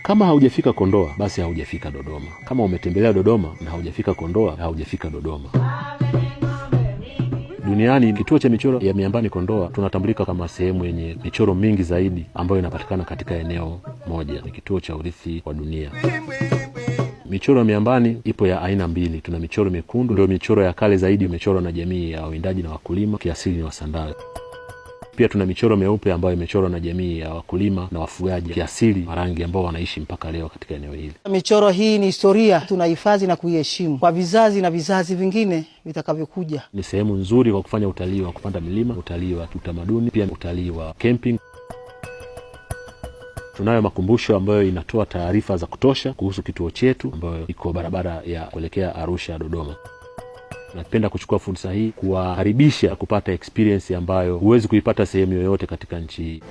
Kama haujafika Kondoa, basi haujafika Dodoma. Kama umetembelea Dodoma na haujafika Kondoa, haujafika Dodoma. Duniani kituo cha michoro ya Miambani Kondoa tunatambulika kama sehemu yenye michoro mingi zaidi ambayo inapatikana katika eneo moja. Ni kituo cha urithi wa dunia. Michoro ya Miambani ipo ya aina mbili. Tuna michoro mekundu, ndio michoro ya kale zaidi, imechorwa na jamii ya wawindaji na wakulima, kiasili ni Wasandali. Pia tuna michoro meupe ambayo imechorwa na jamii ya wakulima na wafugaji, kiasili Warangi ambao wanaishi mpaka leo katika eneo hili. Michoro hii ni historia, tunahifadhi na kuiheshimu kwa vizazi na vizazi vingine vitakavyokuja. Ni sehemu nzuri kwa kufanya utalii wa kupanda milima, utalii wa utamaduni, pia utalii wa camping. Tunayo makumbusho ambayo inatoa taarifa za kutosha kuhusu kituo chetu ambayo iko barabara ya kuelekea Arusha Dodoma. Napenda kuchukua fursa hii kuwakaribisha kupata experience ambayo huwezi kuipata sehemu yoyote katika nchi hii.